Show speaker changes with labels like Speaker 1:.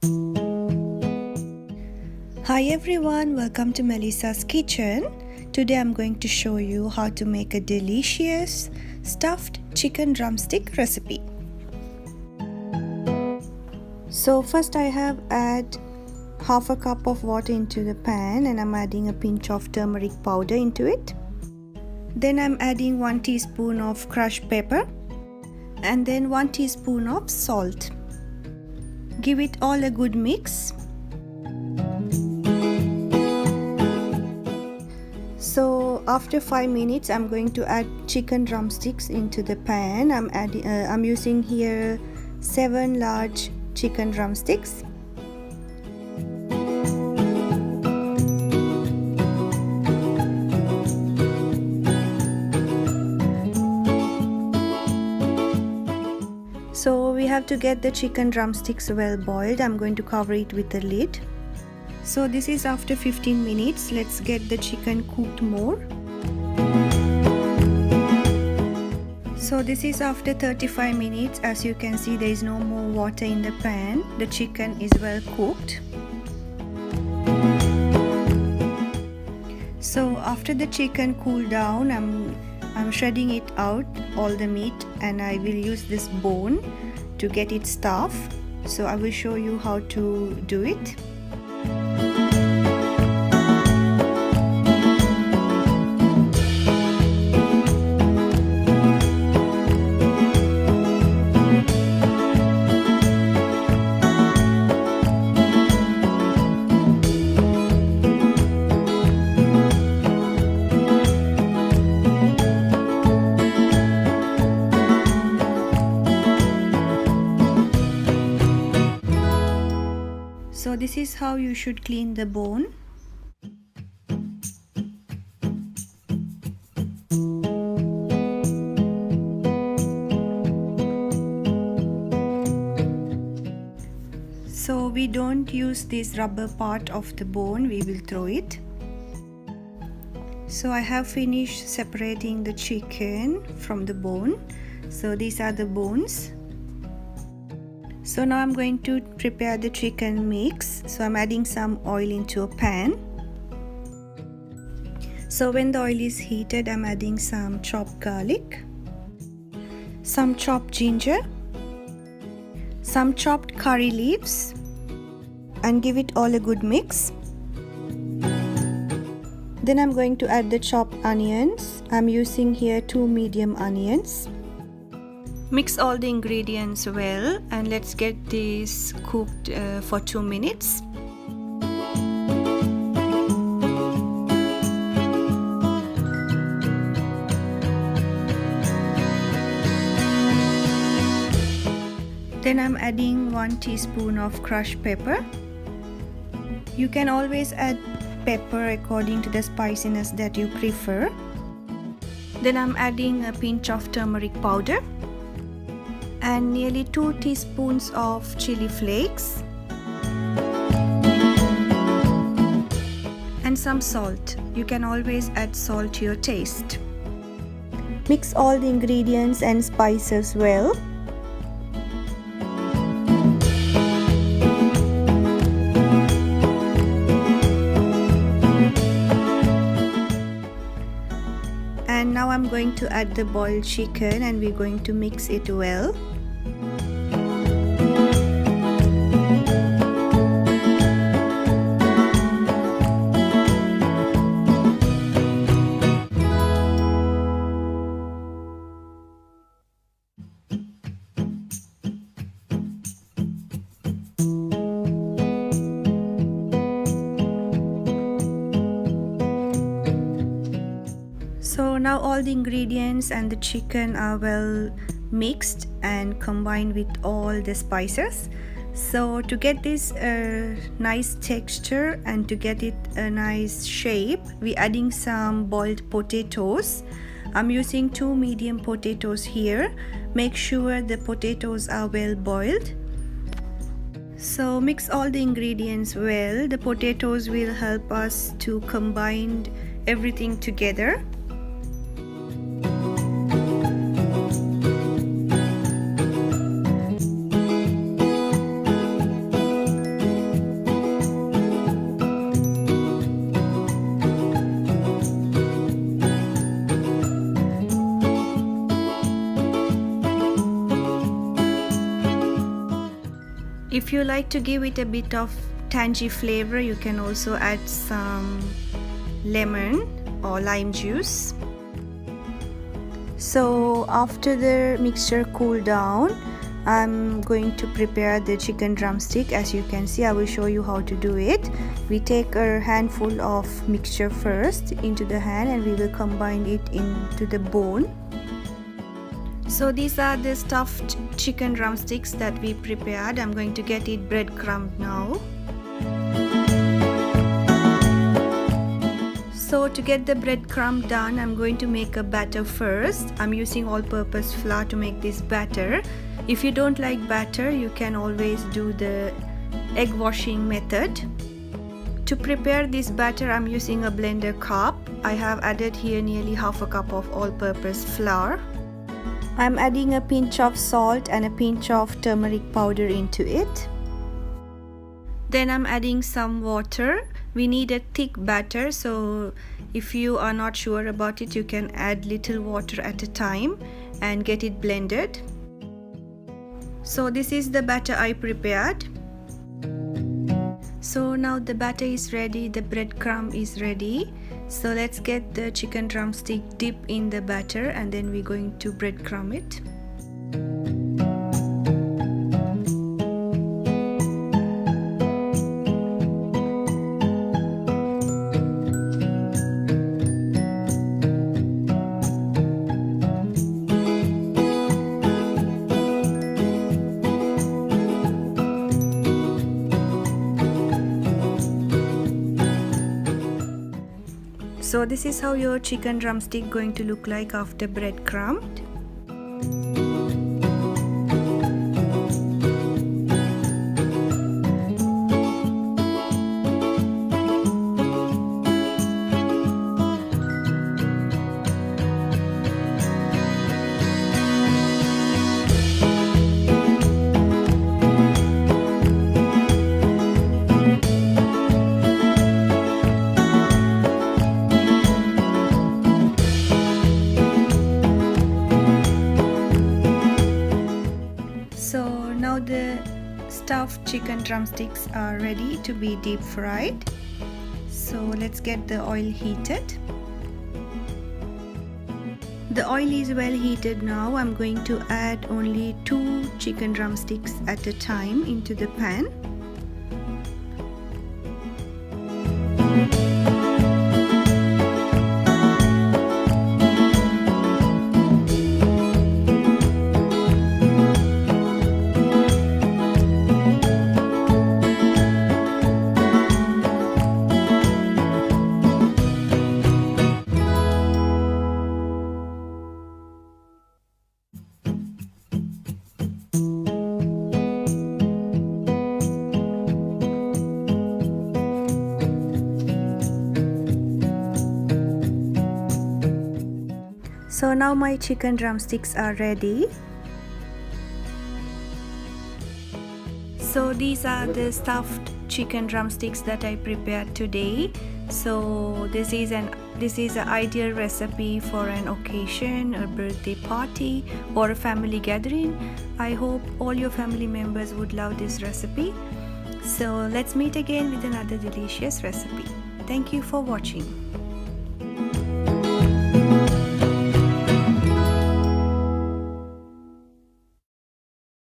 Speaker 1: Hi everyone, welcome to Melissa's kitchen. Today I'm going to show you how to make a delicious stuffed chicken drumstick recipe. So first I have add half a cup of water into the pan, and I'm adding a pinch of turmeric powder into it. Then I'm adding 1 teaspoon of crushed pepper and then 1 teaspoon of salt. Give it all a good mix. So after 5 minutes I'm going to add chicken drumsticks into the pan. I'm using here 7 large chicken drumsticks. So we have to get the chicken drumsticks well boiled. I'm going to cover it with a lid. So this is after 15 minutes. Let's get the chicken cooked more. So this is after 35 minutes. As you can see, there is no more water in the pan. The chicken is well cooked. So after the chicken cooled down, I'm shredding it out, all the meat, and I will use this bone to get it stuffed. So I will show you how to do it. So this is how you should clean the bone. So we don't use this rubber part of the bone, we will throw it. So I have finished separating the chicken from the bone. So these are the bones. So now I'm going to prepare the chicken mix. So I'm adding some oil into a pan. So when the oil is heated, I'm adding some chopped garlic, some chopped ginger, some chopped curry leaves, and give it all a good mix. Then I'm going to add the chopped onions. I'm using here 2 medium onions. Mix all the ingredients well, and let's get this cooked for 2 minutes. Then I'm adding 1 teaspoon of crushed pepper. You can always add pepper according to the spiciness that you prefer. Then I'm adding a pinch of turmeric powder and nearly 2 teaspoons of chili flakes and some salt. You can always add salt to your taste. Mix all the ingredients and spices well. And now I'm going to add the boiled chicken, and we're going to mix it well. So now all the ingredients and the chicken are well mixed and combined with all the spices. So to get this nice texture and to get it a nice shape, we're adding some boiled potatoes. I'm using 2 medium potatoes here. Make sure the potatoes are well boiled. So mix all the ingredients well. The potatoes will help us to combine everything together. If you like to give it a bit of tangy flavor, you can also add some lemon or lime juice. So after the mixture cooled down, I'm going to prepare the chicken drumstick. As you can see, I will show you how to do it. We take a handful of mixture first into the hand and we will combine it into the bone. So these are the stuffed chicken drumsticks that we prepared. I'm going to get it breadcrumbed now. So to get the breadcrumb done, I'm going to make a batter first. I'm using all-purpose flour to make this batter. If you don't like batter, you can always do the egg washing method. To prepare this batter, I'm using a blender cup. I have added here nearly half a cup of all-purpose flour. I'm adding a pinch of salt and a pinch of turmeric powder into it. Then I'm adding some water. We need a thick batter, so if you are not sure about it, you can add little water at a time and get it blended. So this is the batter I prepared. So now the batter is ready, the breadcrumb is ready. So let's get the chicken drumstick dip in the batter and then we're going to breadcrumb it. So this is how your chicken drumstick going to look like after breadcrumbed. So now the stuffed chicken drumsticks are ready to be deep fried. So let's get the oil heated. The oil is well heated now. I'm going to add only 2 chicken drumsticks at a time into the pan. So now my chicken drumsticks are ready. So these are the stuffed chicken drumsticks that I prepared today. So this is an ideal recipe for an occasion, a birthday party or a family gathering. I hope all your family members would love this recipe. So let's meet again with another delicious recipe. Thank you for watching.